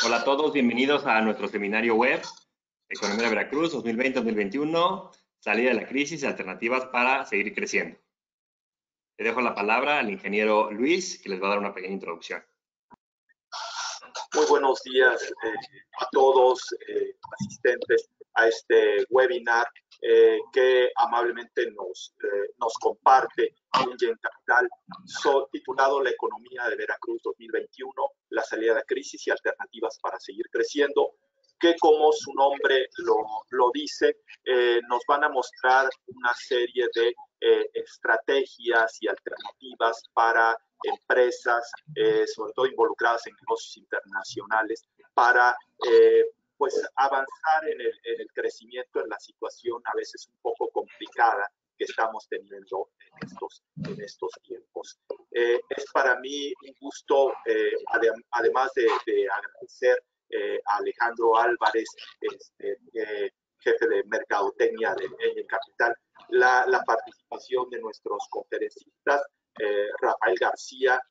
Hola a todos, bienvenidos a nuestro seminario web, Economía de Veracruz 2020-2021, salida de la crisis y alternativas para seguir creciendo. Le dejo la palabra al ingeniero Luis, que les va a dar una pequeña introducción. Muy buenos días a todos asistentes a este webinar que amablemente nos comparte Engen Capital, titulado La Economía de Veracruz 2021, la salida de la crisis y alternativas para seguir creciendo, que como su nombre lo dice, nos van a mostrar una serie de estrategias y alternativas para empresas, sobre todo involucradas en negocios internacionales, para pues avanzar en el crecimiento en la situación a veces un poco complicada que estamos teniendo en estos tiempos. Es para mí un gusto, además de agradecer a Alejandro Álvarez, jefe de Mercadotecnia de Engen Capital, la participación de nuestros conferencistas, Rafael García,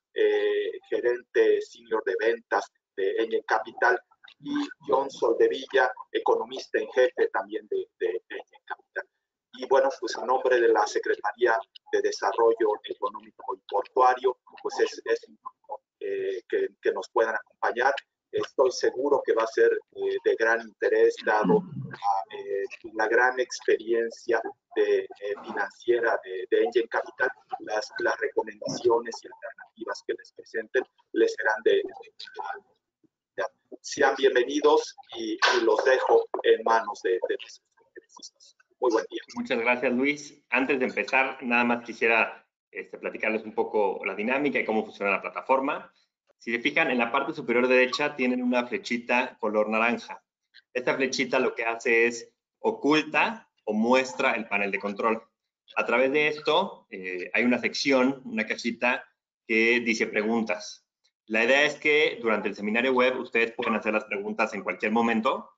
gerente senior de ventas de Engen Capital, y John Soldevilla, economista en jefe también de Engen Capital. Y bueno, pues a nombre de la Secretaría de Desarrollo Económico y Portuario, pues es que nos puedan acompañar. Estoy seguro que va a ser de gran interés, dado la gran experiencia financiera de Engen Capital. Las recomendaciones y alternativas que les presenten les serán de sean bienvenidos y los dejo en manos de nuestros conferencistas. Muy buen día. Muchas gracias, Luis. Antes de empezar, nada más quisiera platicarles un poco la dinámica y cómo funciona la plataforma. Si se fijan, en la parte superior derecha tienen una flechita color naranja. Esta flechita lo que hace es oculta o muestra el panel de control. A través de esto hay una sección, una cajita que dice preguntas. La idea es que durante el seminario web ustedes pueden hacer las preguntas en cualquier momento,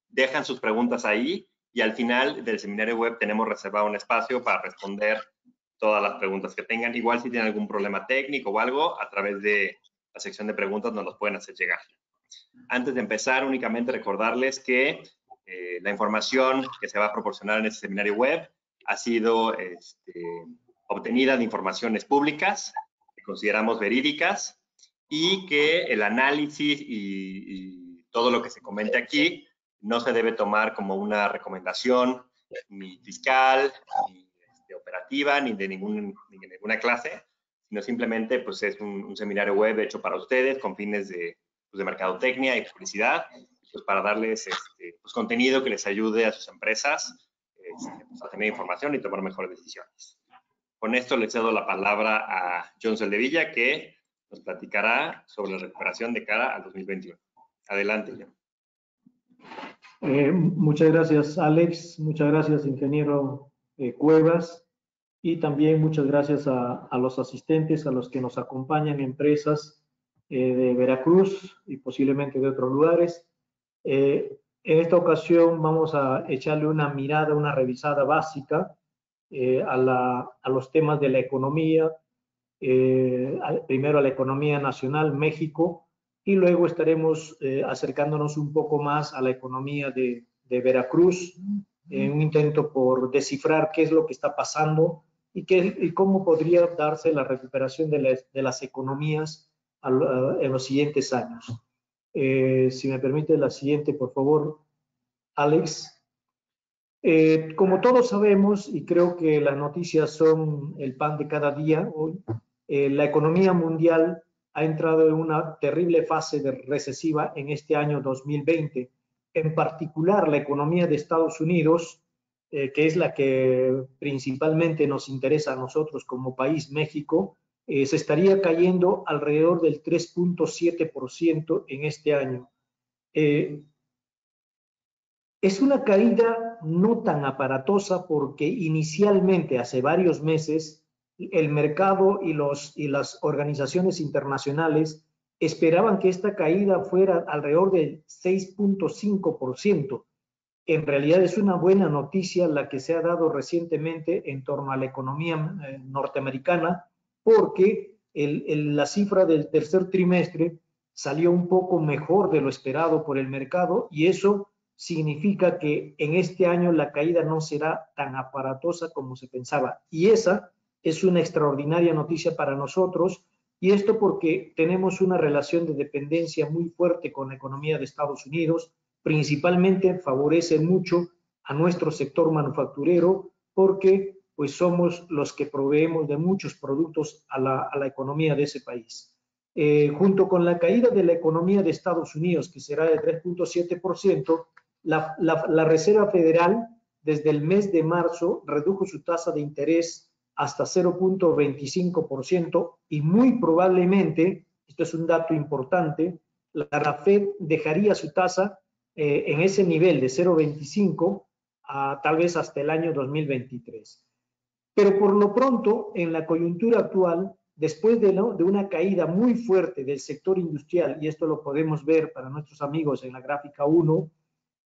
dejan sus preguntas ahí y al final del seminario web tenemos reservado un espacio para responder todas las preguntas que tengan. Igual si tienen algún problema técnico o algo, a través de la sección de preguntas nos los pueden hacer llegar. Antes de empezar, únicamente recordarles que la información que se va a proporcionar en este seminario web ha sido obtenida de informaciones públicas que consideramos verídicas y que el análisis y todo lo que se comente aquí no se debe tomar como una recomendación ni fiscal, ni operativa, ni de ninguna clase, sino simplemente pues, es un seminario web hecho para ustedes con fines de mercadotecnia y publicidad, pues, para darles pues, contenido que les ayude a sus empresas pues, a tener información y tomar mejores decisiones. Con esto le cedo la palabra a John Soldevilla, que nos platicará sobre la recuperación de cara al 2021. Adelante, John. Muchas gracias, Alex. Muchas gracias, ingeniero Cuevas. Y también muchas gracias a los asistentes, a los que nos acompañan, empresas de Veracruz y posiblemente de otros lugares. En esta ocasión vamos a echarle una mirada, una revisada básica a los temas de la economía, primero a la economía nacional, México, y luego estaremos acercándonos un poco más a la economía de Veracruz, en un intento por descifrar qué es lo que está pasando y cómo podría darse la recuperación de las economías en los siguientes años. Si me permite la siguiente, por favor, Alex. Como todos sabemos, y creo que las noticias son el pan de cada día hoy, la economía mundial ha entrado en una terrible fase recesiva en este año 2020. En particular, la economía de Estados Unidos, que es la que principalmente nos interesa a nosotros como país, México, se estaría cayendo alrededor del 3.7% en este año. Es una caída no tan aparatosa porque inicialmente, hace varios meses, el mercado y las organizaciones internacionales esperaban que esta caída fuera alrededor del 6.5%. En realidad es una buena noticia la que se ha dado recientemente en torno a la economía norteamericana, porque la cifra del tercer trimestre salió un poco mejor de lo esperado por el mercado y eso significa que en este año la caída no será tan aparatosa como se pensaba. Y esa es una extraordinaria noticia para nosotros, y esto porque tenemos una relación de dependencia muy fuerte con la economía de Estados Unidos, principalmente favorece mucho a nuestro sector manufacturero porque pues somos los que proveemos de muchos productos a la economía de ese país. Junto con la caída de la economía de Estados Unidos, que será de 3.7%, la Reserva Federal desde el mes de marzo redujo su tasa de interés hasta 0.25% y muy probablemente, esto es un dato importante, la Fed dejaría su tasa en ese nivel de 0.25 tal vez hasta el año 2023. Pero por lo pronto, en la coyuntura actual, después de una caída muy fuerte del sector industrial, y esto lo podemos ver para nuestros amigos en la gráfica 1,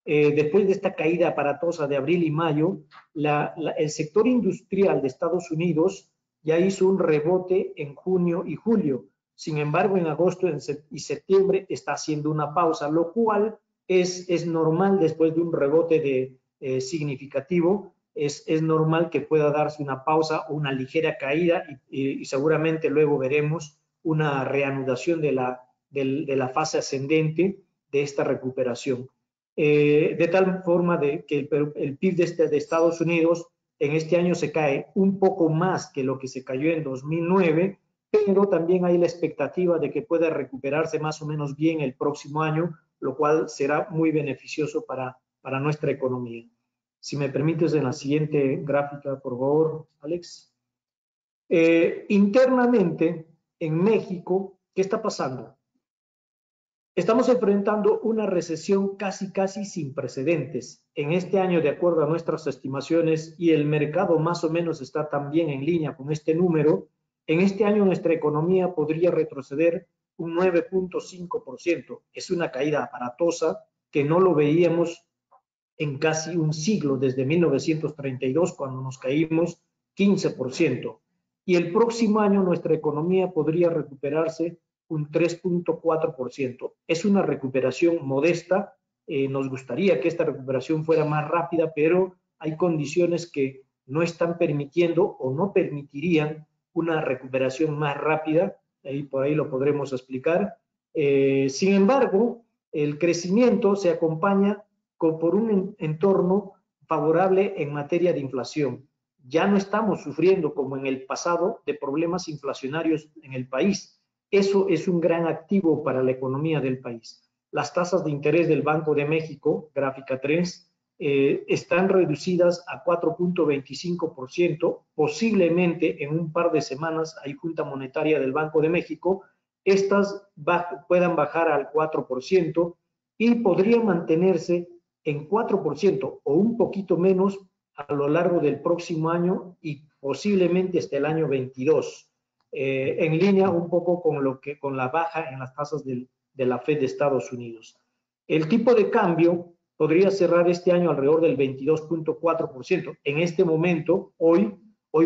después de esta caída aparatosa de abril y mayo, el sector industrial de Estados Unidos ya hizo un rebote en junio y julio. Sin embargo, en agosto y septiembre está haciendo una pausa, lo cual es normal después de un rebote significativo. Es normal que pueda darse una pausa o una ligera caída y seguramente luego veremos una reanudación de la fase ascendente de esta recuperación. De tal forma que el PIB de Estados Unidos en este año se cae un poco más que lo que se cayó en 2009, pero también hay la expectativa de que pueda recuperarse más o menos bien el próximo año, lo cual será muy beneficioso para nuestra economía. Si me permites, en la siguiente gráfica, por favor, Alex. Internamente, en México, ¿qué está pasando? Estamos enfrentando una recesión casi sin precedentes. En este año, de acuerdo a nuestras estimaciones, y el mercado más o menos está también en línea con este número, en este año nuestra economía podría retroceder un 9.5%. Es una caída aparatosa que no lo veíamos en casi un siglo, desde 1932, cuando nos caímos 15%. Y el próximo año nuestra economía podría recuperarse un 3.4%. Es una recuperación modesta. Nos gustaría que esta recuperación fuera más rápida, pero hay condiciones que no están permitiendo o no permitirían una recuperación más rápida. Por ahí lo podremos explicar. Sin embargo, el crecimiento se acompaña por un entorno favorable en materia de inflación. Ya no estamos sufriendo, como en el pasado, de problemas inflacionarios en el país. Eso es un gran activo para la economía del país. Las tasas de interés del Banco de México, gráfica 3, están reducidas a 4.25%. Posiblemente en un par de semanas hay Junta Monetaria del Banco de México. Estas puedan bajar al 4% y podría mantenerse en 4% o un poquito menos a lo largo del próximo año y posiblemente hasta el año 22. En línea un poco con la baja en las tasas de la Fed de Estados Unidos. El tipo de cambio podría cerrar este año alrededor del 22.4%. En este momento, hoy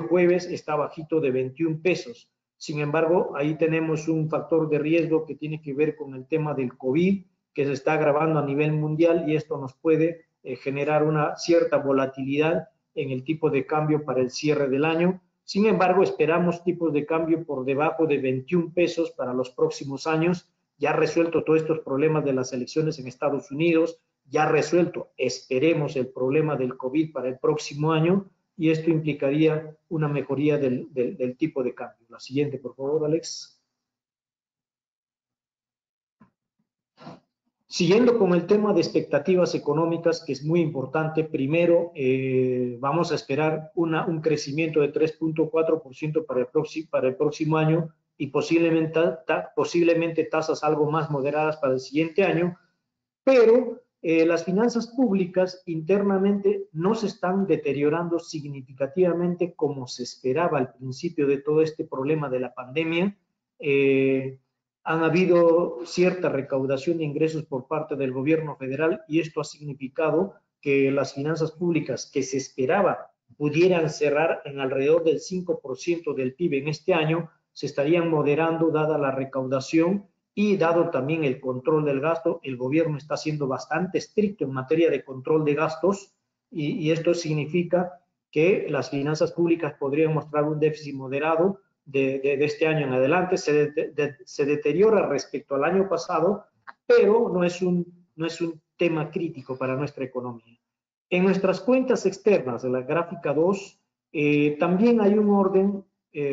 jueves, está bajito de 21 pesos. Sin embargo, ahí tenemos un factor de riesgo que tiene que ver con el tema del COVID, que se está agravando a nivel mundial, y esto nos puede generar una cierta volatilidad en el tipo de cambio para el cierre del año. Sin embargo, esperamos tipos de cambio por debajo de 21 pesos para los próximos años. Ya resuelto todos estos problemas de las elecciones en Estados Unidos, ya resuelto, esperemos, el problema del COVID para el próximo año, y esto implicaría una mejoría del tipo de cambio. La siguiente, por favor, Alex. Siguiendo con el tema de expectativas económicas, que es muy importante, primero vamos a esperar un crecimiento de 3.4% para el próximo año y posiblemente tasas algo más moderadas para el siguiente año, pero las finanzas públicas internamente no se están deteriorando significativamente como se esperaba al principio de todo este problema de la pandemia. Han habido cierta recaudación de ingresos por parte del gobierno federal y esto ha significado que las finanzas públicas que se esperaba pudieran cerrar en alrededor del 5% del PIB en este año, se estarían moderando dada la recaudación y dado también el control del gasto, el gobierno está siendo bastante estricto en materia de control de gastos y esto significa que las finanzas públicas podrían mostrar un déficit moderado de este año en adelante. Se deteriora respecto al año pasado, pero no es un tema crítico para nuestra economía. En nuestras cuentas externas, de la gráfica 2, también hay un orden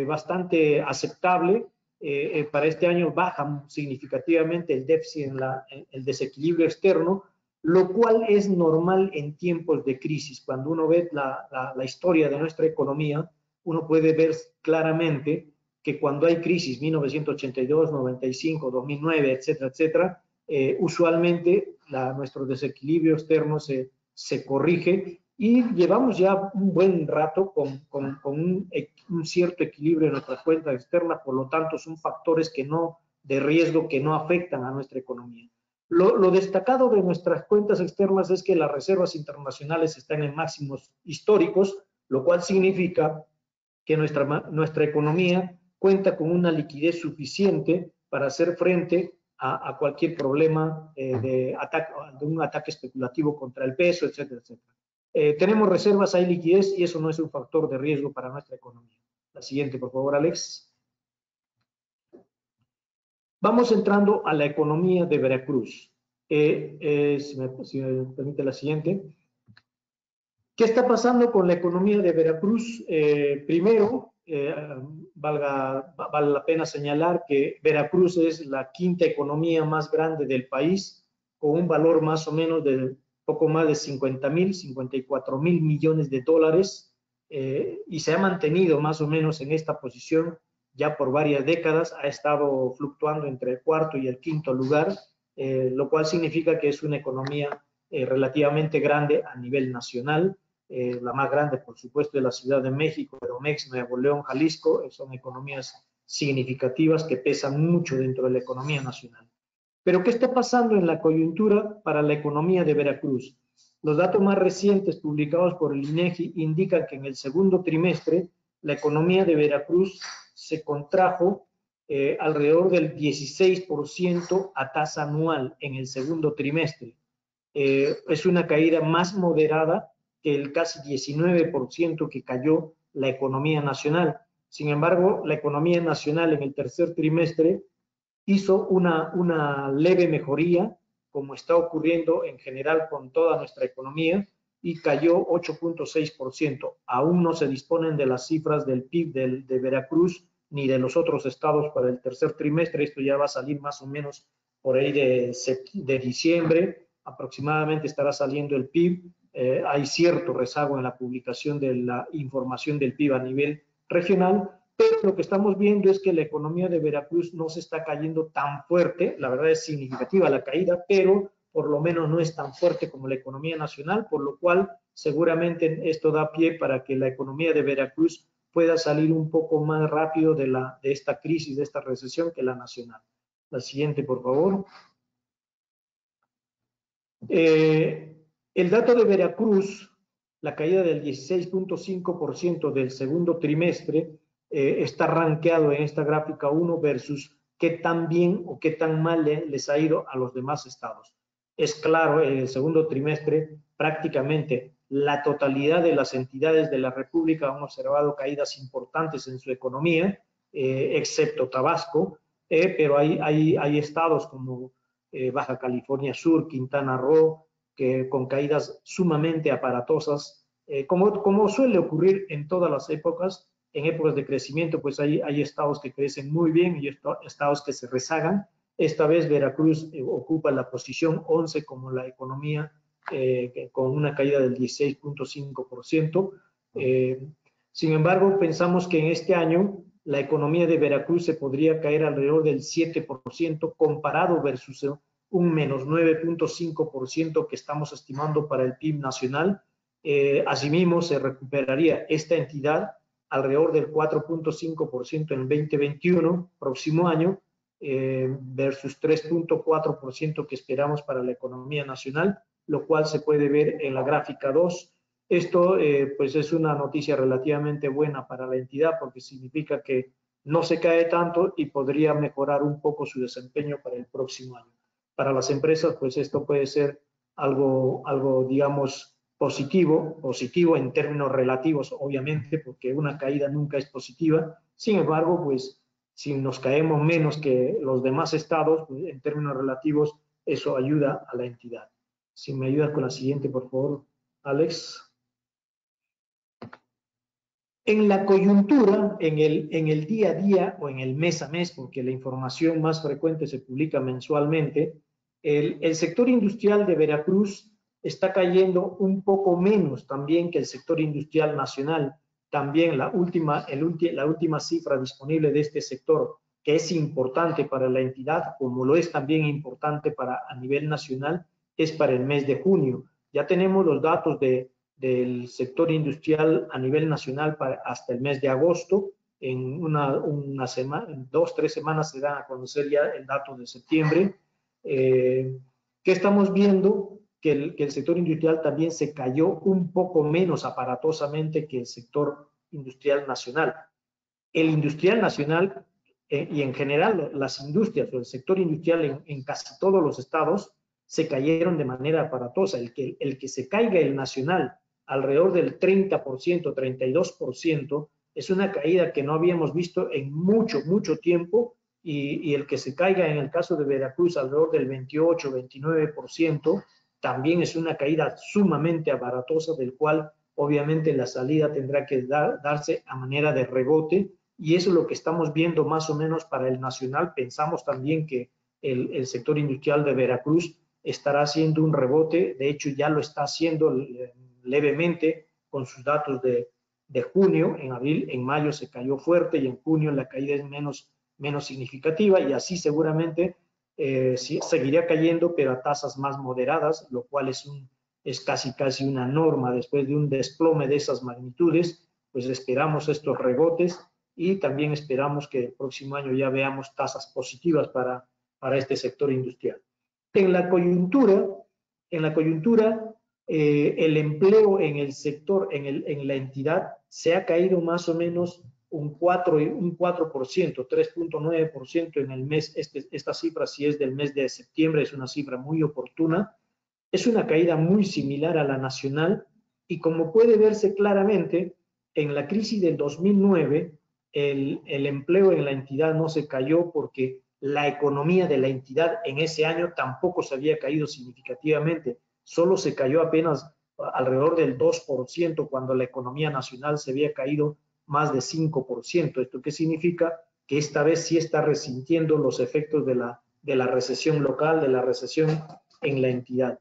bastante aceptable. Para este año baja significativamente el déficit el desequilibrio externo, lo cual es normal en tiempos de crisis. Cuando uno ve la historia de nuestra economía, uno puede ver claramente que cuando hay crisis, 1982, 95, 2009, etcétera, etcétera, usualmente nuestro desequilibrio externo se corrige y llevamos ya un buen rato con un cierto equilibrio en nuestras cuentas externas, por lo tanto son factores de riesgo que no afectan a nuestra economía. Lo destacado de nuestras cuentas externas es que las reservas internacionales están en máximos históricos, lo cual significa que nuestra economía cuenta con una liquidez suficiente para hacer frente a cualquier problema de un ataque especulativo contra el peso, etcétera, etcétera. Tenemos reservas, hay liquidez y eso no es un factor de riesgo para nuestra economía. La siguiente, por favor, Alex. Vamos entrando a la economía de Veracruz. Si me permite la siguiente. ¿Qué está pasando con la economía de Veracruz? Primero, vale la pena señalar que Veracruz es la quinta economía más grande del país, con un valor más o menos de poco más de 54 mil millones de dólares, y se ha mantenido más o menos en esta posición ya por varias décadas. Ha estado fluctuando entre el cuarto y el quinto lugar, lo cual significa que es una economía relativamente grande a nivel nacional. La más grande, por supuesto, de la Ciudad de México, Edomex, Nuevo León, Jalisco, son economías significativas que pesan mucho dentro de la economía nacional. Pero, ¿qué está pasando en la coyuntura para la economía de Veracruz? Los datos más recientes publicados por el INEGI indican que en el segundo trimestre la economía de Veracruz se contrajo alrededor del 16% a tasa anual en el segundo trimestre. Es una caída más moderada que el casi 19% que cayó la economía nacional. Sin embargo, la economía nacional en el tercer trimestre hizo una leve mejoría, como está ocurriendo en general con toda nuestra economía, y cayó 8.6%. Aún no se disponen de las cifras del PIB de Veracruz ni de los otros estados para el tercer trimestre. Esto ya va a salir más o menos por ahí de diciembre. Aproximadamente estará saliendo el PIB. Hay cierto rezago en la publicación de la información del PIB a nivel regional, pero lo que estamos viendo es que la economía de Veracruz no se está cayendo tan fuerte. La verdad es significativa la caída, pero por lo menos no es tan fuerte como la economía nacional, por lo cual seguramente esto da pie para que la economía de Veracruz pueda salir un poco más rápido de esta crisis, de esta recesión que la nacional. La siguiente, por favor. El dato de Veracruz, la caída del 16.5% del segundo trimestre, está rankeado en esta gráfica 1 versus qué tan bien o qué tan mal les ha ido a los demás estados. Es claro, en el segundo trimestre prácticamente la totalidad de las entidades de la República han observado caídas importantes en su economía, excepto Tabasco, pero hay estados como Baja California Sur, Quintana Roo, que con caídas sumamente aparatosas, como suele ocurrir en todas las épocas. En épocas de crecimiento, pues hay estados que crecen muy bien y estados que se rezagan. Esta vez Veracruz ocupa la posición 11 como la economía con una caída del 16.5%. Sin embargo, pensamos que en este año la economía de Veracruz se podría caer alrededor del 7% comparado versus un menos 9.5% que estamos estimando para el PIB nacional. Asimismo, se recuperaría esta entidad alrededor del 4.5% en el 2021, próximo año, versus 3.4% que esperamos para la economía nacional, lo cual se puede ver en la gráfica 2. Esto pues es una noticia relativamente buena para la entidad porque significa que no se cae tanto y podría mejorar un poco su desempeño para el próximo año. Para las empresas, pues esto puede ser algo digamos, positivo en términos relativos, obviamente, porque una caída nunca es positiva. Sin embargo, pues si nos caemos menos que los demás estados, pues, en términos relativos, eso ayuda a la entidad. Si me ayudas con la siguiente, por favor, Alex. En la coyuntura, en el día a día o en el mes a mes, porque la información más frecuente se publica mensualmente, el sector industrial de Veracruz está cayendo un poco menos también que el sector industrial nacional. También la última cifra disponible de este sector, que es importante para la entidad, como lo es también importante a nivel nacional, es para el mes de junio. Ya tenemos los datos del sector industrial a nivel nacional hasta el mes de agosto. En una semana, en 2-3 semanas se da a conocer ya el dato de septiembre. ¿Qué estamos viendo? Que el sector industrial también se cayó un poco menos aparatosamente que el sector industrial nacional. El industrial nacional y en general las industrias o el sector industrial en casi todos los estados se cayeron de manera aparatosa. El que se caiga el nacional alrededor del 30%, 32%, es una caída que no habíamos visto en mucho tiempo, y el que se caiga en el caso de Veracruz alrededor del 28, 29%, también es una caída sumamente aparatosa, del cual obviamente la salida tendrá que darse a manera de rebote, y eso es lo que estamos viendo más o menos para el nacional. Pensamos también que el sector industrial de Veracruz estará haciendo un rebote, de hecho ya lo está haciendo levemente con sus datos de junio. En abril, en mayo se cayó fuerte, y en junio la caída es menos significativa, y así seguramente seguiría cayendo, pero a tasas más moderadas, lo cual es casi una norma. Después de un desplome de esas magnitudes, pues esperamos estos rebotes, y también esperamos que el próximo año ya veamos tasas positivas para este sector industrial. En la coyuntura, el empleo en el sector, en la entidad, se ha caído más o menos un 4%, 3.9% en el mes. Esta cifra, si es del mes de septiembre, es una cifra muy oportuna. Es una caída muy similar a la nacional, y como puede verse claramente, en la crisis del 2009, el empleo en la entidad no se cayó porque la economía de la entidad en ese año tampoco se había caído significativamente. Solo se cayó apenas alrededor del 2%, cuando la economía nacional se había caído más de 5%. ¿Esto qué significa? Que esta vez sí está resintiendo los efectos de la recesión local, de la recesión en la entidad.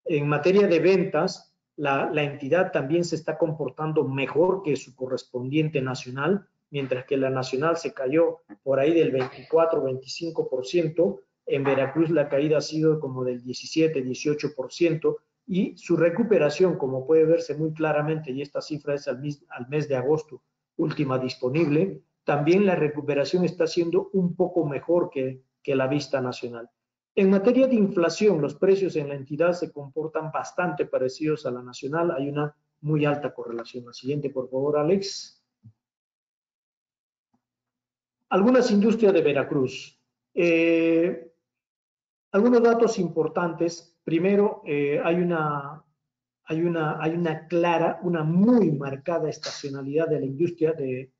En materia de ventas, la entidad también se está comportando mejor que su correspondiente nacional. Mientras que la nacional se cayó por ahí del 24-25%, en Veracruz la caída ha sido como del 17-18%, y su recuperación, como puede verse muy claramente, y esta cifra es al mes de agosto, última disponible, también la recuperación está siendo un poco mejor que la vista nacional. En materia de inflación, los precios en la entidad se comportan bastante parecidos a la nacional. Hay una muy alta correlación. La siguiente, por favor, Alex. Algunas industrias de Veracruz. Algunos datos importantes. Primero, hay una clara, una muy marcada estacionalidad de la industria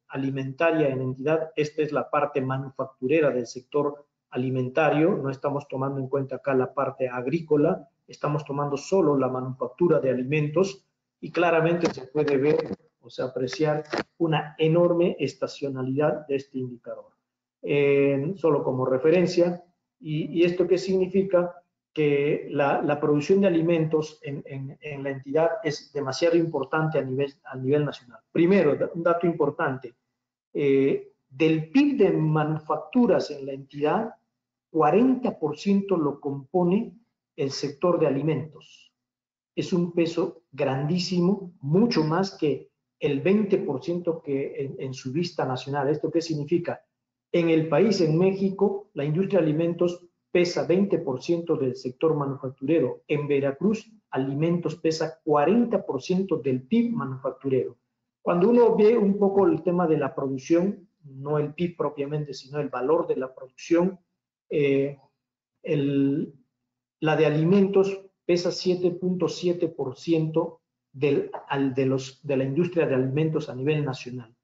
alimentaria en entidad. Esta es la parte manufacturera del sector alimentario. No estamos tomando en cuenta acá la parte agrícola, estamos tomando solo la manufactura de alimentos, y claramente se puede ver, o sea, apreciar una enorme estacionalidad de este indicador. Solo como referencia, ¿y esto qué significa? Que la producción de alimentos en la entidad es demasiado importante a nivel nacional. Primero, un dato importante, del PIB de manufacturas en la entidad, 40% lo compone el sector de alimentos. Es un peso grandísimo, mucho más que el 20% que en su vista nacional. ¿Esto qué significa? En el país, en México, la industria de alimentos pesa 20% del sector manufacturero. En Veracruz, alimentos pesa 40% del PIB manufacturero. Cuando uno ve un poco el tema de la producción, no el PIB propiamente, sino el valor de la producción, la de alimentos pesa 7.7% de la industria de alimentos a nivel nacional.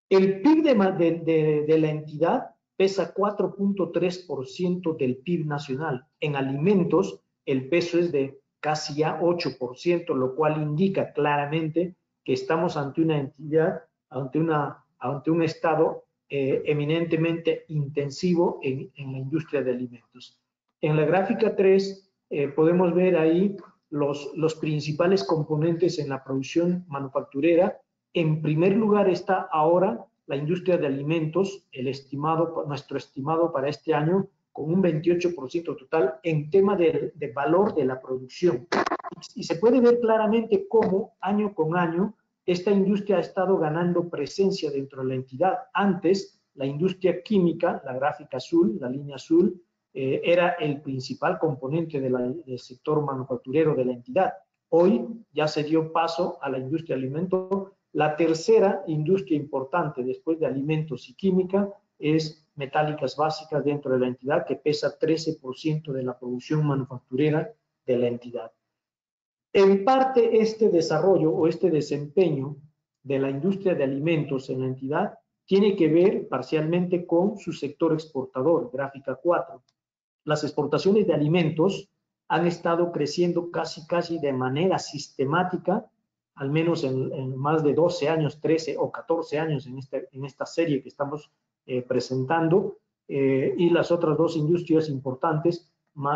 El PIB de la entidad pesa 4.3% del PIB nacional. En alimentos, el peso es de casi ya 8%, lo cual indica claramente que estamos ante una entidad, ante un estado eminentemente intensivo en la industria de alimentos. En la gráfica 3 podemos ver ahí los principales componentes en la producción manufacturera. En primer lugar está ahora la industria de alimentos, nuestro estimado para este año, con un 28% total en tema de valor de la producción. Y se puede ver claramente cómo año con año esta industria ha estado ganando presencia dentro de la entidad. Antes, la industria química, la gráfica azul, la línea azul, era el principal componente del sector manufacturero de la entidad. Hoy ya se dio paso a la industria de alimentos. La tercera industria importante después de alimentos y química es metálicas básicas dentro de la entidad, que pesa 13% de la producción manufacturera de la entidad. En parte este desarrollo o este desempeño de la industria de alimentos en la entidad tiene que ver parcialmente con su sector exportador, gráfica 4. Las exportaciones de alimentos han estado creciendo casi de manera sistemática, al menos en más de 12 años, 13 o 14 años en esta serie que estamos presentando, y las otras dos industrias importantes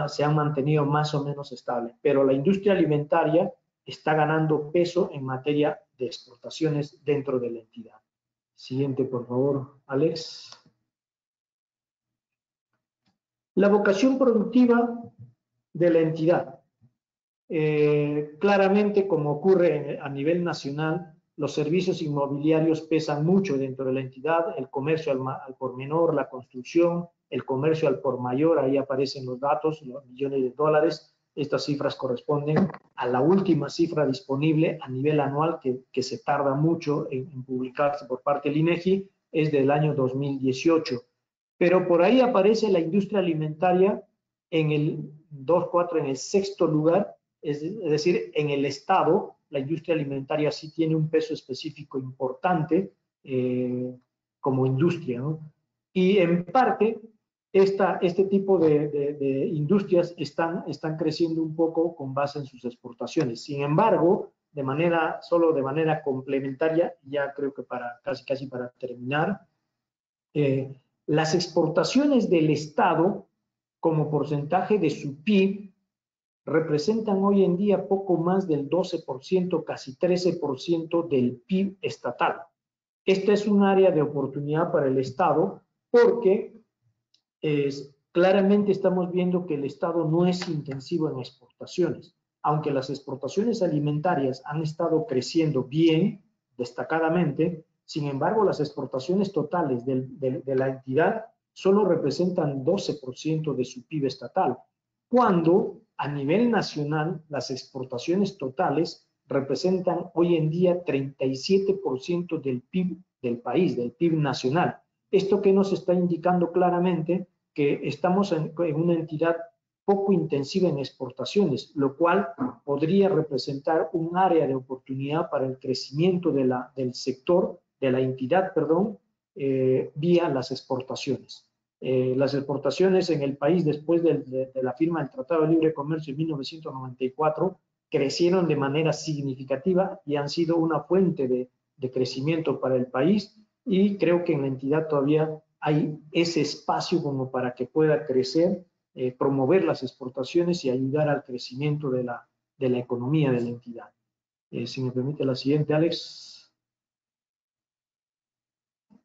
se han mantenido más o menos estables. Pero la industria alimentaria está ganando peso en materia de exportaciones dentro de la entidad. Siguiente, por favor, Alex. La vocación productiva de la entidad. Claramente, como ocurre a nivel nacional, los servicios inmobiliarios pesan mucho dentro de la entidad, el comercio al por menor, la construcción, el comercio al por mayor, ahí aparecen los datos, los millones de dólares. Estas cifras corresponden a la última cifra disponible a nivel anual, que se tarda mucho en publicarse por parte del INEGI, es del año 2018. Pero por ahí aparece la industria alimentaria en el 2.4, en el sexto lugar, es decir, en el Estado, la industria alimentaria sí tiene un peso específico importante como industria, ¿no? Y en parte, este tipo de industrias están creciendo un poco con base en sus exportaciones. Sin embargo, solo de manera complementaria, ya creo que casi para terminar, las exportaciones del Estado como porcentaje de su PIB representan hoy en día poco más del 12%, casi 13% del PIB estatal. Esta es un área de oportunidad para el Estado porque claramente estamos viendo que el Estado no es intensivo en exportaciones. Aunque las exportaciones alimentarias han estado creciendo bien, destacadamente, sin embargo, las exportaciones totales de la entidad solo representan 12% de su PIB estatal, cuando a nivel nacional las exportaciones totales representan hoy en día 37% del PIB del país, del PIB nacional. Esto que nos está indicando claramente que estamos en una entidad poco intensiva en exportaciones, lo cual podría representar un área de oportunidad para el crecimiento del sector, de la entidad, vía las exportaciones. Las exportaciones en el país después de la firma del Tratado de Libre Comercio en 1994 crecieron de manera significativa y han sido una fuente de crecimiento para el país, y creo que en la entidad todavía hay ese espacio como para que pueda crecer, promover las exportaciones y ayudar al crecimiento de la economía de la entidad. Si me permite la siguiente, Alex.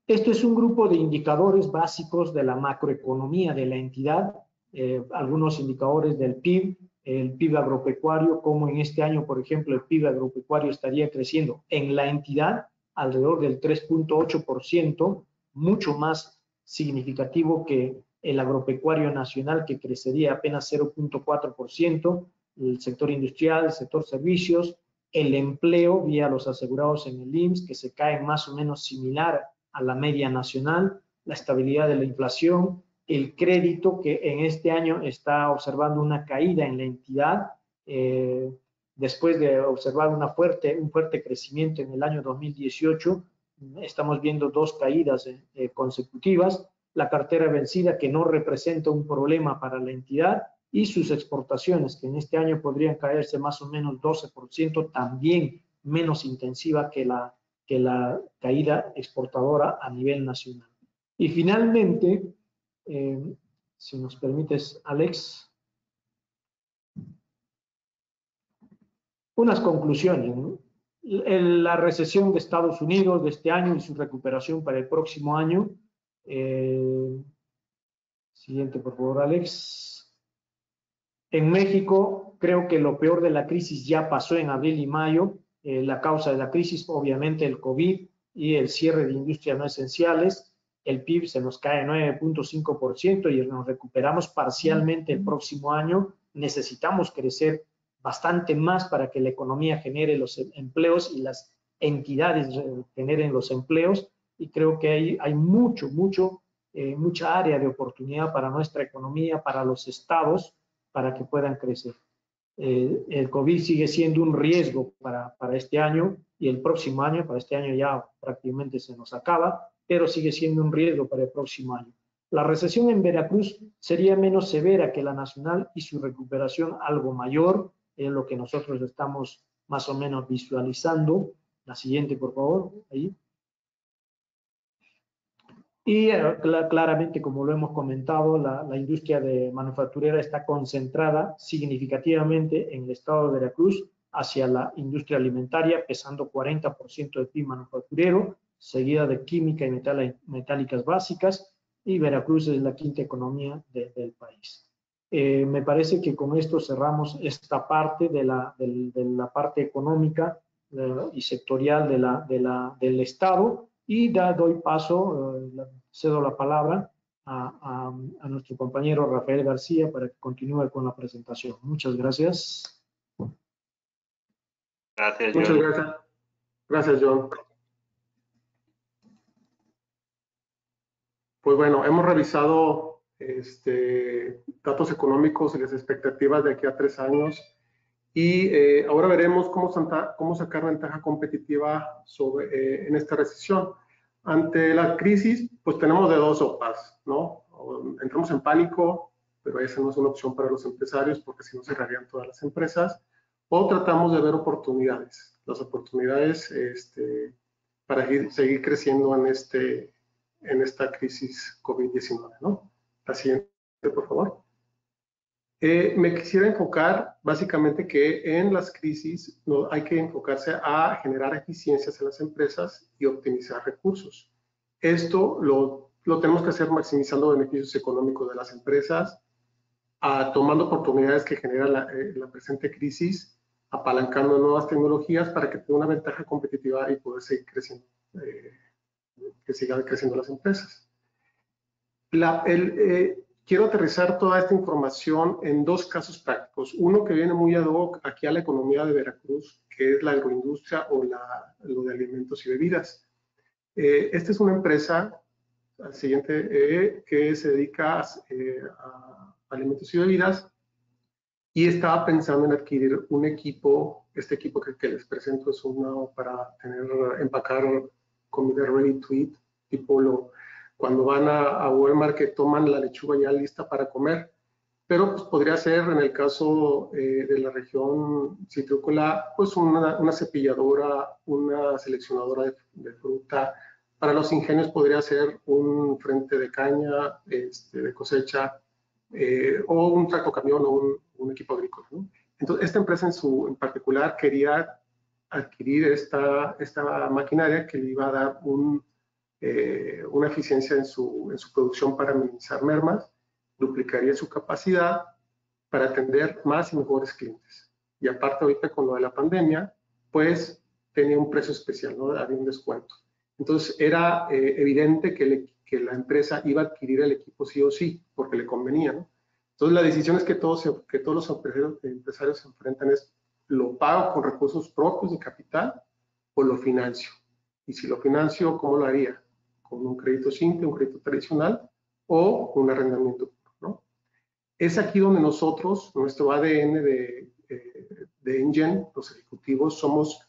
Esto es un grupo de indicadores básicos de la macroeconomía de la entidad, algunos indicadores del PIB, el PIB agropecuario, como en este año, por ejemplo, el PIB agropecuario estaría creciendo en la entidad alrededor del 3.8%, mucho más significativo que el agropecuario nacional, que crecería apenas 0.4%, el sector industrial, el sector servicios, el empleo vía los asegurados en el IMSS, que se cae más o menos similar a la media nacional, la estabilidad de la inflación, el crédito que en este año está observando una caída en la entidad, después de observar un fuerte crecimiento en el año 2018, estamos viendo 2 caídas consecutivas, la cartera vencida que no representa un problema para la entidad y sus exportaciones que en este año podrían caerse más o menos 12%, también menos intensiva que la caída exportadora a nivel nacional. Y finalmente, si nos permites, Alex, unas conclusiones, ¿no? La recesión de Estados Unidos de este año y su recuperación para el próximo año. Siguiente, por favor, Alex. En México, creo que lo peor de la crisis ya pasó en abril y mayo. La causa de la crisis, obviamente, el COVID y el cierre de industrias no esenciales. El PIB se nos cae 9.5% y nos recuperamos parcialmente el próximo año. Necesitamos crecer bastante más para que la economía genere los empleos y las entidades generen los empleos. Y creo que hay mucha área de oportunidad para nuestra economía, para los estados, para que puedan crecer. El COVID sigue siendo un riesgo para este año y el próximo año, para este año ya prácticamente se nos acaba, pero sigue siendo un riesgo para el próximo año. La recesión en Veracruz sería menos severa que la nacional y su recuperación algo mayor, es lo que nosotros estamos más o menos visualizando. La siguiente, por favor, ahí. Y claramente, como lo hemos comentado, la industria manufacturera está concentrada significativamente en el estado de Veracruz hacia la industria alimentaria, pesando 40% del PIB manufacturero, seguida de química y metálicas básicas, y Veracruz es la 5ª economía del país. Me parece que con esto cerramos esta parte de la parte económica y sectorial del Estado. Y doy paso, cedo la palabra a nuestro compañero Rafael García para que continúe con la presentación. Muchas gracias. Gracias, John. Muchas gracias. Gracias, John. Pues bueno, hemos revisado datos económicos y las expectativas de aquí a 3 años. Y ahora veremos cómo sacar ventaja competitiva en esta recesión. Ante la crisis, pues tenemos de 2 sopas, ¿no? Entramos en pánico, pero esa no es una opción para los empresarios porque si no cerrarían todas las empresas. O tratamos de ver oportunidades, las oportunidades para seguir creciendo en esta crisis COVID-19, ¿no? La siguiente, por favor. Me quisiera enfocar básicamente que en las crisis hay que enfocarse a generar eficiencias en las empresas y optimizar recursos. Esto lo tenemos que hacer maximizando beneficios económicos de las empresas, tomando oportunidades que genera la presente crisis, apalancando nuevas tecnologías para que tenga una ventaja competitiva y poder seguir creciendo, que sigan creciendo las empresas. Quiero aterrizar toda esta información en 2 casos prácticos. Uno que viene muy ad hoc aquí a la economía de Veracruz, que es la agroindustria o lo de alimentos y bebidas. Esta es una empresa, al siguiente, que se dedica a alimentos y bebidas y estaba pensando en adquirir un equipo. Este equipo que les presento es uno para empacar comida ready to eat, tipo cuando van a Walmart que toman la lechuga ya lista para comer, pero pues podría ser en el caso de la región citrícola, pues una cepilladora, una seleccionadora de fruta. Para los ingenios podría ser un frente de caña de cosecha o un tractocamión o un equipo agrícola, ¿no? Entonces esta empresa en particular quería adquirir esta maquinaria que le iba a dar una eficiencia en su producción para minimizar mermas, duplicaría su capacidad para atender más y mejores clientes. Y aparte ahorita con lo de la pandemia, pues tenía un precio especial, ¿no? Había un descuento. Entonces era evidente que la empresa iba a adquirir el equipo sí o sí, porque le convenía, ¿no? Entonces la decisión es que todos los empresarios se enfrentan es, ¿lo pago con recursos propios de capital o lo financio? Y si lo financio, ¿cómo lo haría? con un crédito simple, un crédito tradicional o un arrendamiento, ¿no? Es aquí donde nosotros, nuestro ADN de Engen, los ejecutivos, somos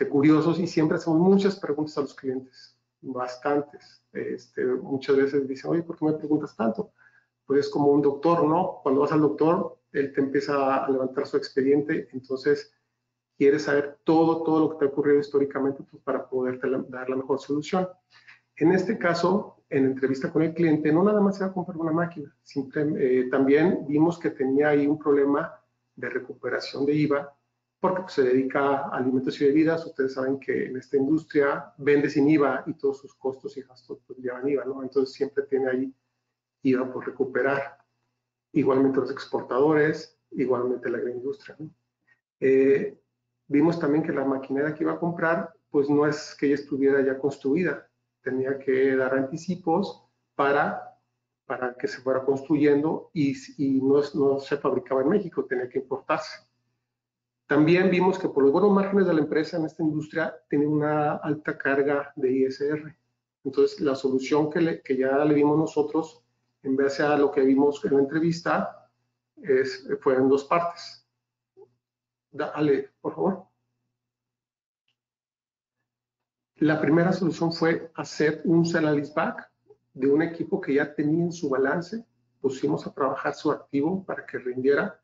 curiosos y siempre hacemos muchas preguntas a los clientes, bastantes. Muchas veces dicen, oye, ¿por qué me preguntas tanto? Pues es como un doctor, ¿no? Cuando vas al doctor, él te empieza a levantar su expediente, entonces quiere saber todo lo que te ha ocurrido históricamente, pues, para poderte dar la mejor solución. En este caso, en entrevista con el cliente, no nada más se va a comprar una máquina, también vimos que tenía ahí un problema de recuperación de IVA, porque pues, se dedica a alimentos y bebidas. Ustedes saben que en esta industria vende sin IVA y todos sus costos y gastos pues, llevan IVA, ¿no? Entonces siempre tiene ahí IVA por recuperar. Igualmente los exportadores, igualmente la agroindustria, ¿no? Vimos también que la maquinaria que iba a comprar, pues no es que ya estuviera ya construida, tenía que dar anticipos para que se fuera construyendo y no se fabricaba en México, tenía que importarse. También vimos que por los buenos márgenes de la empresa en esta industria tiene una alta carga de ISR. Entonces, la solución que ya le dimos nosotros, en base a lo que vimos en la entrevista, fue en dos partes. Dale, por favor. La primera solución fue hacer un sale-leaseback de un equipo que ya tenía en su balance. Pusimos a trabajar su activo para que rindiera.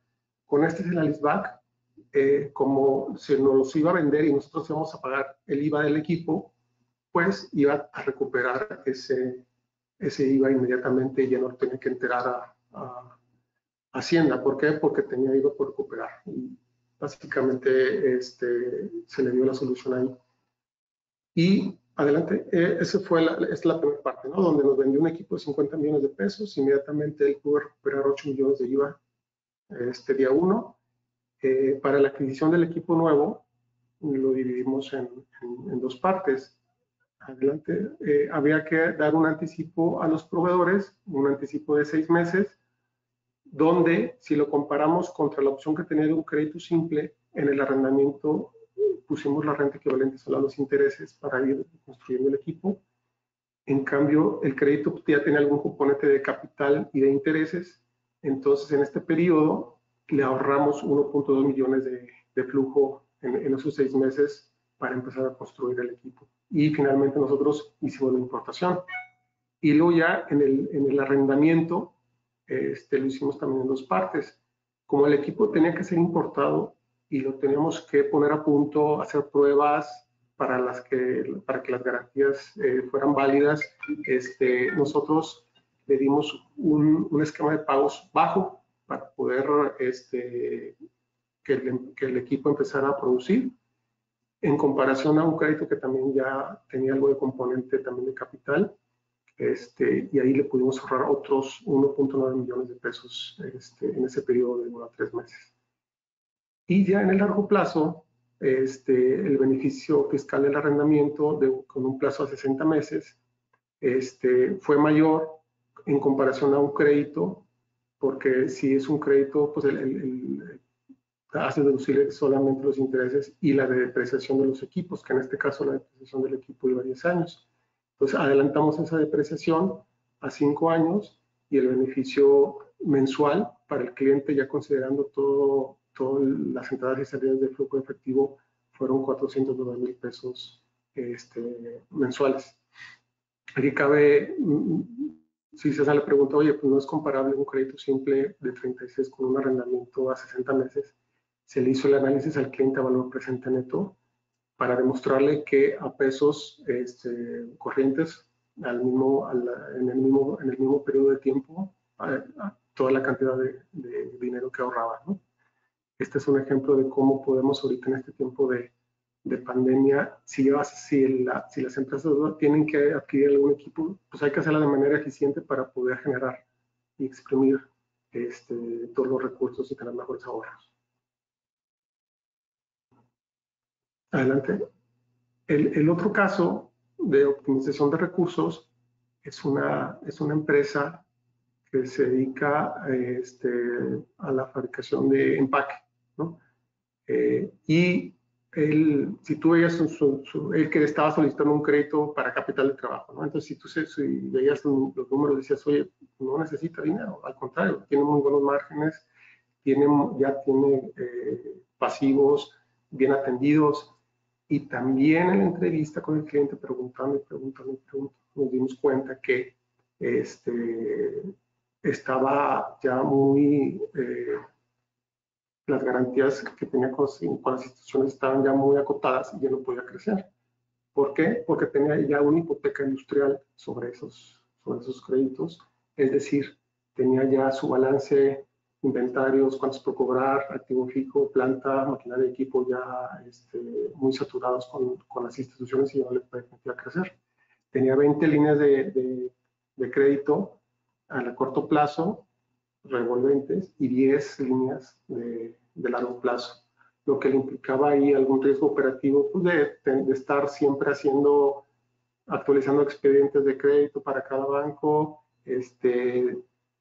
Con este sale-leaseback, como se nos los iba a vender y nosotros íbamos a pagar el IVA del equipo, pues iba a recuperar ese IVA inmediatamente y ya no tenía que enterar a Hacienda. ¿Por qué? Porque tenía IVA por recuperar. Y básicamente se le dio la solución ahí. Y adelante, esa es la primera parte, ¿no? Donde nos vendió un equipo de 50 millones de pesos. Inmediatamente él pudo recuperar 8 millones de IVA día 1. Para la adquisición del equipo nuevo, lo dividimos en dos partes. Adelante, había que dar un anticipo a los proveedores, un anticipo de 6 meses, donde si lo comparamos contra la opción que tenía de un crédito simple, en el arrendamiento pusimos la renta equivalente solo a los intereses para ir construyendo el equipo. En cambio, el crédito ya tiene algún componente de capital y de intereses. Entonces, en este periodo, le ahorramos 1.2 millones de flujo en esos 6 meses para empezar a construir el equipo. Y finalmente nosotros hicimos la importación. Y luego ya en el arrendamiento, lo hicimos también en dos partes. Como el equipo tenía que ser importado y lo teníamos que poner a punto, hacer pruebas para que las garantías fueran válidas, nosotros le dimos un esquema de pagos bajo para poder que el equipo empezara a producir, en comparación a un crédito que también ya tenía algo de componente también de capital, y ahí le pudimos ahorrar otros 1.9 millones de pesos en ese periodo de 1 a 3 meses. Y ya en el largo plazo, el beneficio fiscal del arrendamiento con un plazo de 60 meses fue mayor en comparación a un crédito, porque si es un crédito, pues hace deducir solamente los intereses y la depreciación de los equipos, que en este caso la depreciación del equipo iba a 10 años. Entonces adelantamos esa depreciación a 5 años y el beneficio mensual para el cliente, ya considerando todas las entradas y salidas de flujo efectivo, fueron 409,000 pesos mensuales. Aquí cabe, si se hace la pregunta, oye, pues no es comparable un crédito simple de 36 con un arrendamiento a 60 meses. Se le hizo el análisis al cliente a valor presente neto para demostrarle que a pesos corrientes, en el mismo periodo de tiempo, toda la cantidad de dinero que ahorraba, ¿no? Este es un ejemplo de cómo podemos ahorita en este tiempo de pandemia, si las empresas tienen que adquirir algún equipo, pues hay que hacerlo de manera eficiente para poder generar y exprimir todos los recursos y tener mejores ahorros. Adelante. El otro caso de optimización de recursos es una empresa que se dedica a la fabricación de empaque, ¿no? Y si tú veías él que estaba solicitando un crédito para capital de trabajo, ¿no? Entonces, si veías los números, decías, oye, no necesita dinero, al contrario, tiene muy buenos márgenes, ya tiene pasivos bien atendidos, y también en la entrevista con el cliente, preguntando, nos dimos cuenta que estaba ya muy... las garantías que tenía con las instituciones estaban ya muy acotadas y ya no podía crecer. ¿Por qué? Porque tenía ya una hipoteca industrial sobre esos créditos, es decir, tenía ya su balance, inventarios, cuentas por cobrar, activo fijo, planta, maquinaria de equipo ya muy saturados con las instituciones y ya no le permitía crecer. Tenía 20 líneas de crédito a corto plazo, revolventes, y 10 líneas de largo plazo, lo que le implicaba ahí algún riesgo operativo, pues de estar siempre actualizando expedientes de crédito para cada banco,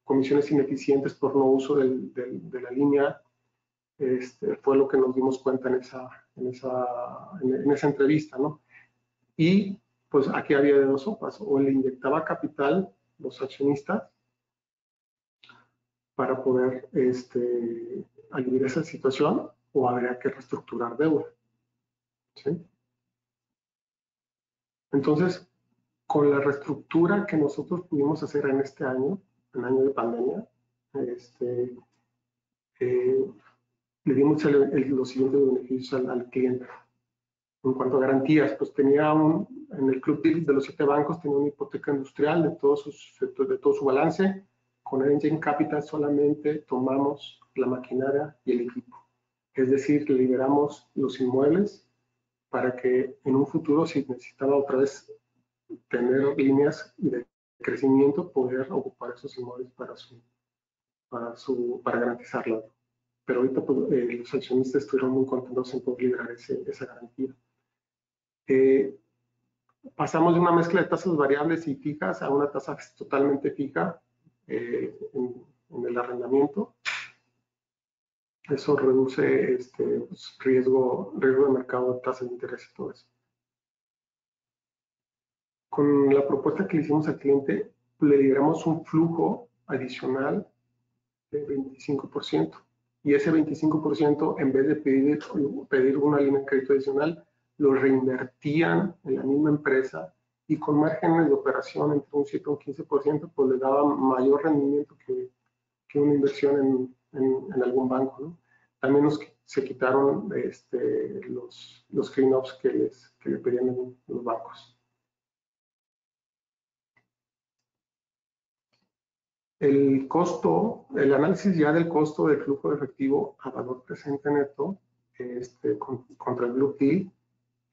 comisiones ineficientes por no uso de la línea. Fue lo que nos dimos cuenta en esa entrevista, ¿no? Y pues aquí había de dos sopas: o le inyectaba capital los accionistas para poder aliviar esa situación, o habría que reestructurar deuda, ¿sí? Entonces, con la reestructura que nosotros pudimos hacer en este año, en año de pandemia, le dimos los siguientes beneficios al cliente. En cuanto a garantías, pues tenía en el Club Deal de los 7 bancos, tenía una hipoteca industrial de todo su balance. Con Engine Capital solamente tomamos la maquinaria y el equipo. Es decir, liberamos los inmuebles para que en un futuro, si necesitaba otra vez tener líneas de crecimiento, poder ocupar esos inmuebles para garantizarla. Pero ahorita pues, los accionistas estuvieron muy contentos en poder liberar esa garantía. Pasamos de una mezcla de tasas variables y fijas a una tasa totalmente fija en el arrendamiento. Eso reduce pues, riesgo de mercado de tasas de interés y todo eso. Con la propuesta que le hicimos al cliente, le liberamos un flujo adicional de 25%. Y ese 25%, en vez de pedir una línea de crédito adicional, lo reinvertían en la misma empresa, y con márgenes de operación entre un 7 y un 15%, pues le daba mayor rendimiento que una inversión en algún banco, ¿no? También se quitaron los clean-ups que le pedían los bancos. El costo, el análisis ya del costo del flujo de efectivo a valor presente neto contra el Blue Deal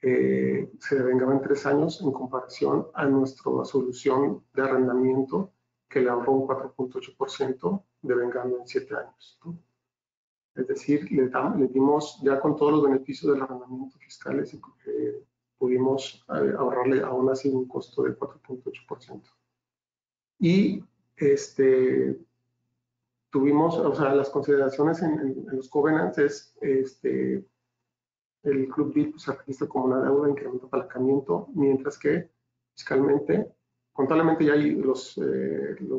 se devengaba en 3 años en comparación a nuestra solución de arrendamiento, que le ahorró un 4.8%, devengando en 7 años, ¿no? Es decir, le dimos ya con todos los beneficios del arrendamiento fiscales y pudimos ahorrarle aún así un costo del 4.8%. Y tuvimos, o sea, las consideraciones en los covenants es, el Club Deal se registra como una deuda de incremento apalancamiento, mientras que fiscalmente, contablemente ya hay los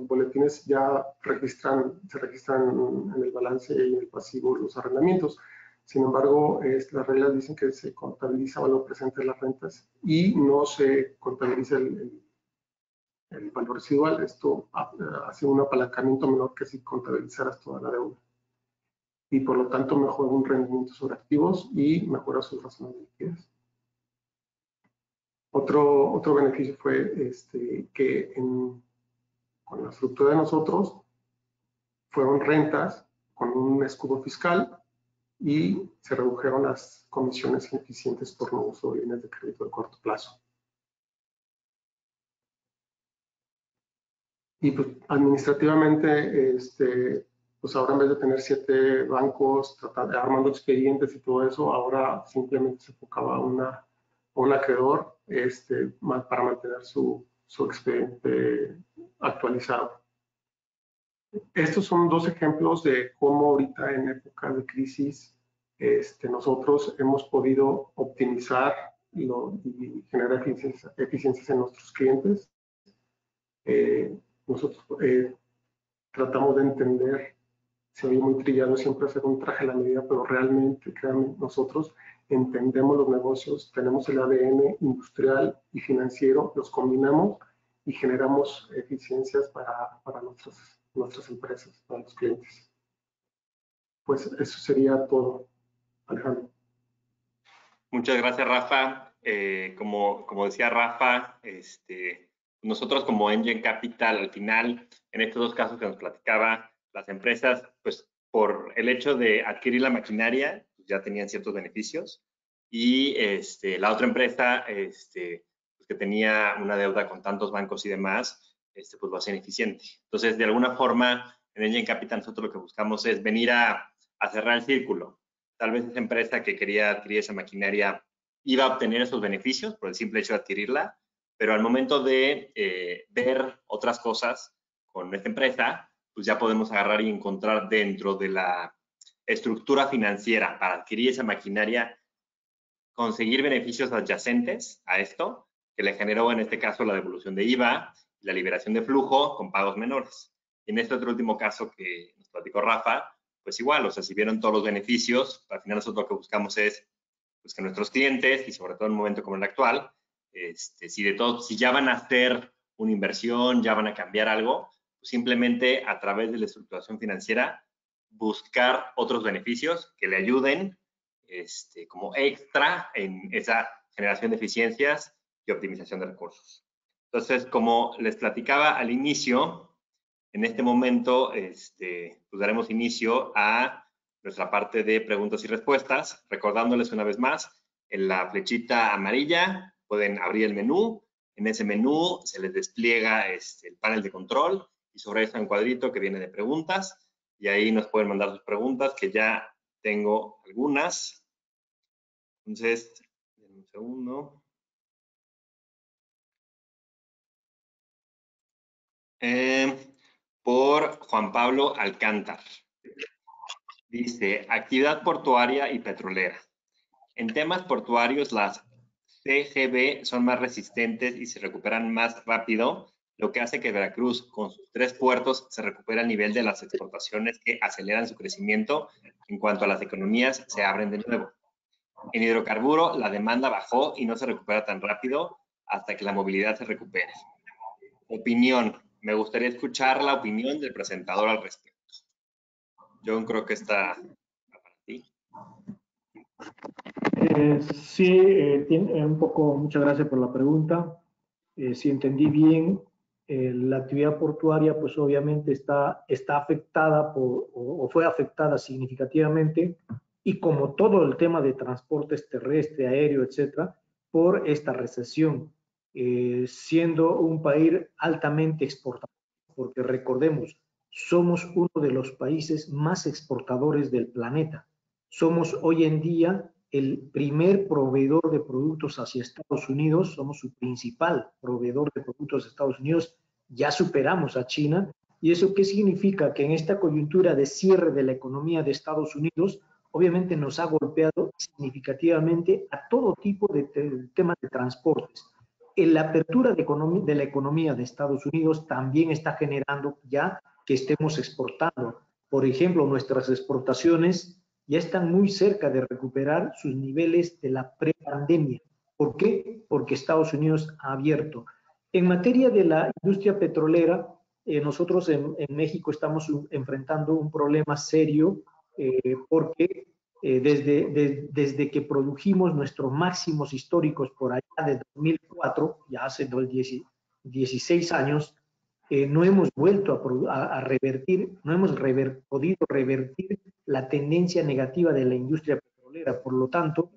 boletines ya se registran en el balance y en el pasivo los arrendamientos. Sin embargo, las reglas dicen que se contabiliza valor presente de las rentas y no se contabiliza el valor residual. Esto hace un apalancamiento menor que si contabilizaras toda la deuda. Y por lo tanto mejora un rendimiento sobre activos y mejora sus razones de liquidez. Otro beneficio fue que con la estructura de nosotros fueron rentas con un escudo fiscal y se redujeron las comisiones ineficientes por no uso de líneas de crédito de corto plazo. Y pues, administrativamente, pues ahora en vez de tener 7 bancos armando expedientes y todo eso, ahora simplemente se enfocaba a un acreedor para mantener su expediente actualizado. Estos son 2 ejemplos de cómo ahorita en épocas de crisis nosotros hemos podido optimizar y generar eficiencias en nuestros clientes. Nosotros tratamos de entender, se oye muy trillado siempre hacer un traje a la medida, pero realmente, créanme, nosotros entendemos los negocios, tenemos el ADN industrial y financiero, los combinamos y generamos eficiencias para nuestras empresas, para los clientes. Pues eso sería todo, Alejandro. Muchas gracias, Rafa. Como decía Rafa, nosotros como Engen Capital, al final, en estos dos casos que nos platicaba, las empresas, pues por el hecho de adquirir la maquinaria, ya tenían ciertos beneficios, y la otra empresa, pues que tenía una deuda con tantos bancos y demás, pues va a ser ineficiente. Entonces, de alguna forma, en Engen Capital nosotros lo que buscamos es venir a cerrar el círculo. Tal vez esa empresa que quería adquirir esa maquinaria iba a obtener esos beneficios por el simple hecho de adquirirla, pero al momento de ver otras cosas con esta empresa, pues ya podemos agarrar y encontrar dentro de la estructura financiera para adquirir esa maquinaria, conseguir beneficios adyacentes a esto, que le generó en este caso la devolución de IVA y la liberación de flujo con pagos menores. Y en este otro último caso que nos platicó Rafa, pues igual, o sea, si vieron todos los beneficios, al final nosotros lo que buscamos es pues, que nuestros clientes, y sobre todo en un momento como el actual, si ya van a hacer una inversión, ya van a cambiar algo, pues simplemente a través de la estructuración financiera, buscar otros beneficios que le ayuden como extra en esa generación de eficiencias y optimización de recursos. Entonces, como les platicaba al inicio, en este momento pues daremos inicio a nuestra parte de preguntas y respuestas, recordándoles una vez más, en la flechita amarilla pueden abrir el menú, en ese menú se les despliega el panel de control y sobre eso hay un cuadrito que viene de preguntas y ahí nos pueden mandar sus preguntas, que ya tengo algunas. Entonces, un segundo. Por Juan Pablo Alcántar. Dice, actividad portuaria y petrolera. En temas portuarios, las CGB son más resistentes y se recuperan más rápido, lo que hace que Veracruz, con sus 3 puertos, se recupere al nivel de las exportaciones que aceleran su crecimiento en cuanto a las economías se abren de nuevo. En hidrocarburo, la demanda bajó y no se recupera tan rápido hasta que la movilidad se recupere. Opinión. Me gustaría escuchar la opinión del presentador al respecto. John, creo que está para ti. Sí, un poco, muchas gracias por la pregunta. Si entendí bien, la actividad portuaria, pues obviamente está afectada o fue afectada significativamente, y como todo el tema de transportes terrestre, aéreo, etcétera, por esta recesión, siendo un país altamente exportador, porque recordemos, somos uno de los países más exportadores del planeta. Somos hoy en día el primer proveedor de productos hacia Estados Unidos, somos su principal proveedor de productos a Estados Unidos, ya superamos a China. ¿Y eso qué significa? Que en esta coyuntura de cierre de la economía de Estados Unidos, obviamente nos ha golpeado significativamente a todo tipo de temas de transportes. En la apertura de la economía de Estados Unidos también está generando ya que estemos exportando. Por ejemplo, nuestras exportaciones ya están muy cerca de recuperar sus niveles de la prepandemia. ¿Por qué? Porque Estados Unidos ha abierto. En materia de la industria petrolera, nosotros en México estamos enfrentando un problema serio porque desde que produjimos nuestros máximos históricos por allá de 2004, ya hace 16 años, no hemos vuelto a revertir, no hemos podido revertir la tendencia negativa de la industria petrolera. Por lo tanto,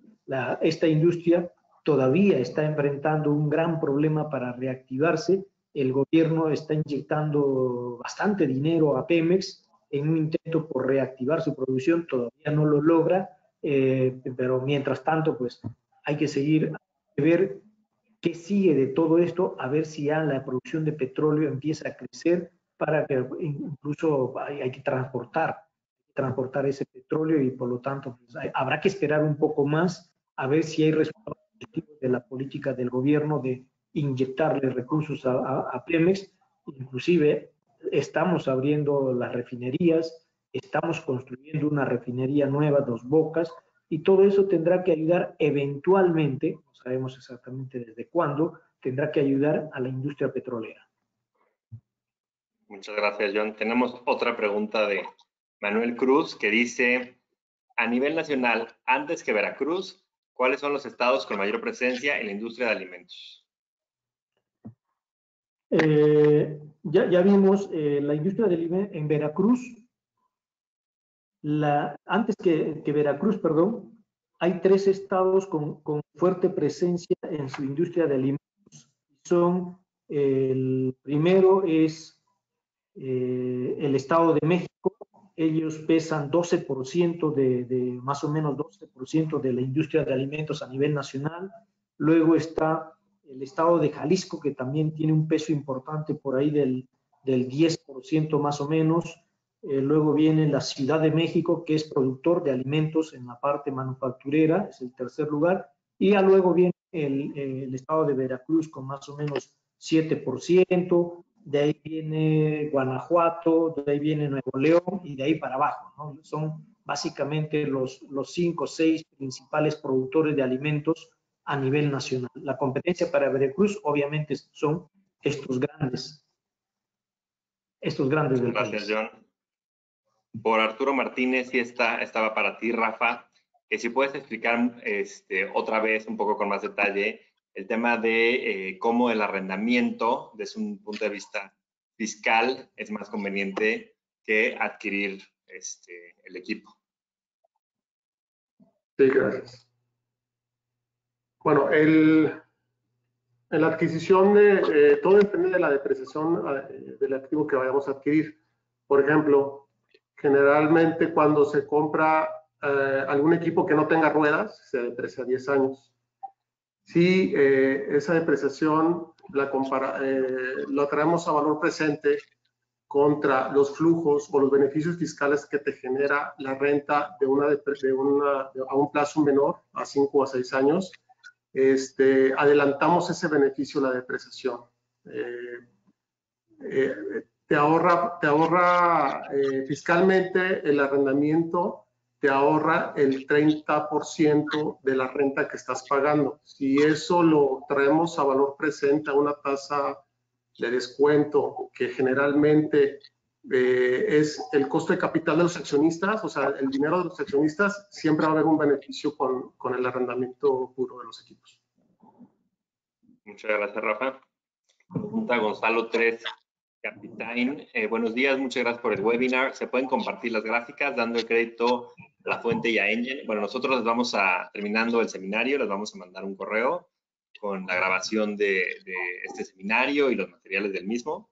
esta industria todavía está enfrentando un gran problema para reactivarse. El gobierno está inyectando bastante dinero a Pemex en un intento por reactivar su producción, todavía no lo logra, pero mientras tanto, pues hay que seguir a ver qué sigue de todo esto, a ver si ya la producción de petróleo empieza a crecer para que incluso hay que transportar transportar ese petróleo y por lo tanto pues, habrá que esperar un poco más a ver si hay resultados positivos de la política del gobierno de inyectarle recursos a Pemex. Inclusive estamos abriendo las refinerías, estamos construyendo una refinería nueva, Dos Bocas, y todo eso tendrá que ayudar eventualmente, no sabemos exactamente desde cuándo, tendrá que ayudar a la industria petrolera. Muchas gracias, John. Tenemos otra pregunta de Manuel Cruz que dice, a nivel nacional, antes que Veracruz, ¿cuáles son los estados con mayor presencia en la industria de alimentos? Ya vimos la industria de alimentos en Veracruz. Antes que Veracruz, perdón, hay 3 estados con fuerte presencia en su industria de alimentos. El primero es el Estado de México. Ellos pesan 12% más o menos 12% de la industria de alimentos a nivel nacional. Luego está el Estado de Jalisco, que también tiene un peso importante por ahí del 10% más o menos. Luego viene la Ciudad de México, que es productor de alimentos en la parte manufacturera, es el tercer lugar. Y ya luego viene el Estado de Veracruz con más o menos 7%. De ahí viene Guanajuato, de ahí viene Nuevo León y de ahí para abajo, ¿no? Son básicamente los 5 o 6 principales productores de alimentos a nivel nacional. La competencia para Veracruz obviamente son estos grandes del Gracias, país. John. Por Arturo Martínez, y estaba para ti, Rafa, que si puedes explicar otra vez un poco con más detalle el tema de cómo el arrendamiento, desde un punto de vista fiscal, es más conveniente que adquirir el equipo. Sí, gracias. Bueno, en la adquisición todo depende de la depreciación del activo que vayamos a adquirir. Por ejemplo, generalmente cuando se compra algún equipo que no tenga ruedas, se deprecia 10 años. Si esa depreciación la traemos a valor presente contra los flujos o los beneficios fiscales que te genera la renta a un plazo menor, a 5 o a 6 años, adelantamos ese beneficio, la depreciación. Te ahorra fiscalmente el arrendamiento, te ahorra el 30% de la renta que estás pagando. Si eso lo traemos a valor presente a una tasa de descuento que generalmente es el costo de capital de los accionistas, o sea, el dinero de los accionistas, siempre va a haber un beneficio con el arrendamiento puro de los equipos. Muchas gracias, Rafa. Pregunta Gonzalo 3, Capitán. Buenos días, muchas gracias por el webinar. ¿Se pueden compartir las gráficas dando el crédito a La Fuente y a Engen? Bueno, nosotros les vamos terminando el seminario, les vamos a mandar un correo con la grabación de este seminario y los materiales del mismo,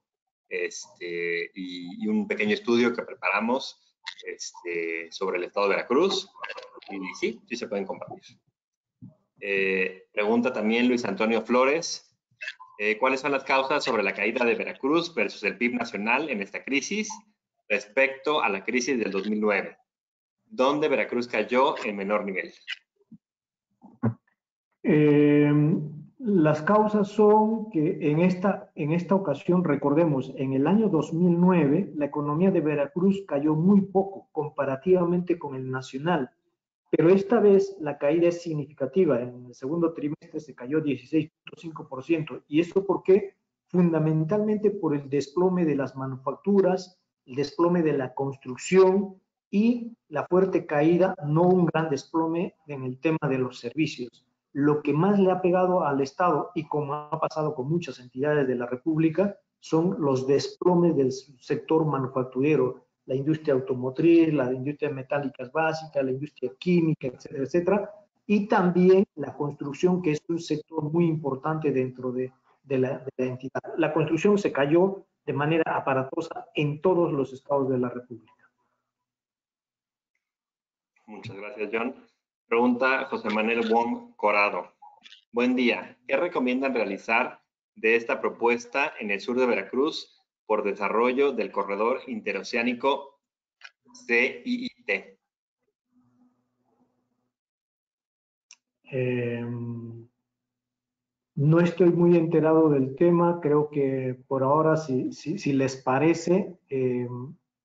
y un pequeño estudio que preparamos sobre el estado de Veracruz. Y sí se pueden compartir. Pregunta también Luis Antonio Flores. ¿Cuáles son las causas sobre la caída de Veracruz versus el PIB nacional en esta crisis respecto a la crisis del 2009? ¿Dónde Veracruz cayó en menor nivel? Las causas son que en esta ocasión, recordemos, en el año 2009, la economía de Veracruz cayó muy poco comparativamente con el nacional. Pero esta vez la caída es significativa. En el segundo trimestre se cayó 16.5%. ¿Y esto por qué? Fundamentalmente por el desplome de las manufacturas, el desplome de la construcción y la fuerte caída, no un gran desplome en el tema de los servicios. Lo que más le ha pegado al Estado, y como ha pasado con muchas entidades de la República, son los desplomes del sector manufacturero, la industria automotriz, la industria de metálicas básicas, la industria química, etcétera, etcétera, y también la construcción, que es un sector muy importante dentro de la entidad. La construcción se cayó de manera aparatosa en todos los estados de la República. Muchas gracias, John. Pregunta José Manuel Wong Corado. Buen día. ¿Qué recomiendan realizar de esta propuesta en el sur de Veracruz por desarrollo del corredor interoceánico CIIT? IT. No estoy muy enterado del tema. Creo que por ahora, si les parece,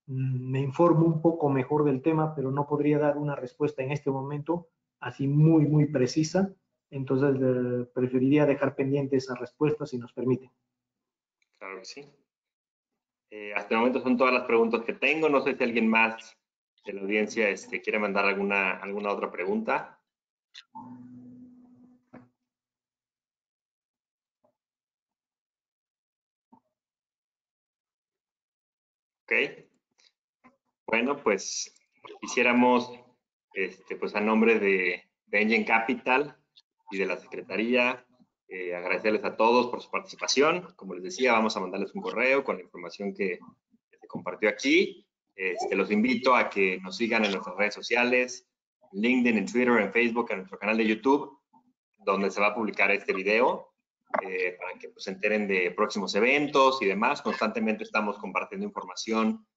me informo un poco mejor del tema, pero no podría dar una respuesta en este momento así muy precisa. Entonces, preferiría dejar pendiente esa respuesta si nos permite. Claro que sí. Hasta el momento son todas las preguntas que tengo. No sé si alguien más de la audiencia quiere mandar alguna otra pregunta. Ok. Bueno, pues quisiéramos, pues a nombre de Engine Capital y de la Secretaría, agradecerles a todos por su participación. Como les decía, vamos a mandarles un correo con la información que se compartió aquí. Los invito a que nos sigan en nuestras redes sociales, en LinkedIn, en Twitter, en Facebook, en nuestro canal de YouTube, donde se va a publicar este video, para que pues, se enteren de próximos eventos y demás. Constantemente estamos compartiendo información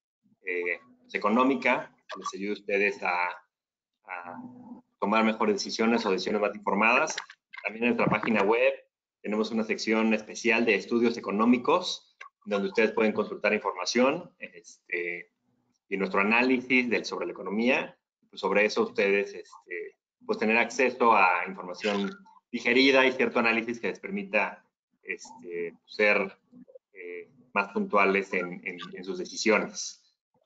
económica que les ayude a ustedes a tomar mejores decisiones o decisiones más informadas. También en nuestra página web tenemos una sección especial de estudios económicos, donde ustedes pueden consultar información y nuestro análisis sobre la economía. Pues sobre eso ustedes pues tener acceso a información digerida y cierto análisis que les permita ser más puntuales en sus decisiones.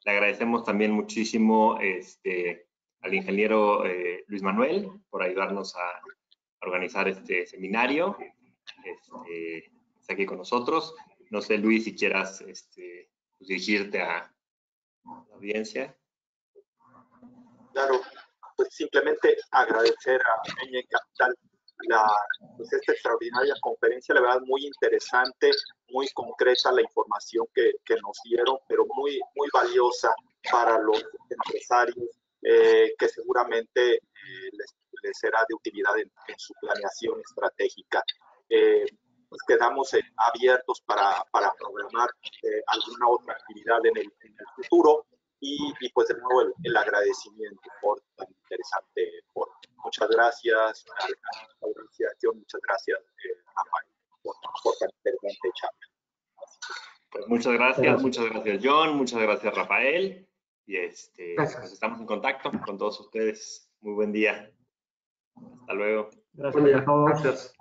Le agradecemos también muchísimo al ingeniero Luis Manuel por ayudarnos a organizar este seminario. Está aquí con nosotros. No sé, Luis, si quieras pues dirigirte a la audiencia. Claro, pues simplemente agradecer a Engine Capital pues esta extraordinaria conferencia, la verdad muy interesante, muy concreta la información que nos dieron, pero muy valiosa para los empresarios que seguramente les será de utilidad en su planeación estratégica. Pues quedamos abiertos para programar alguna otra actividad en el futuro y pues de nuevo el agradecimiento por tan interesante foro. Muchas gracias a la organización, muchas gracias Rafael por tan interesante charla. Pues muchas gracias John, muchas gracias Rafael y pues estamos en contacto con todos ustedes. Muy buen día. Hasta luego. Gracias a todos. Gracias.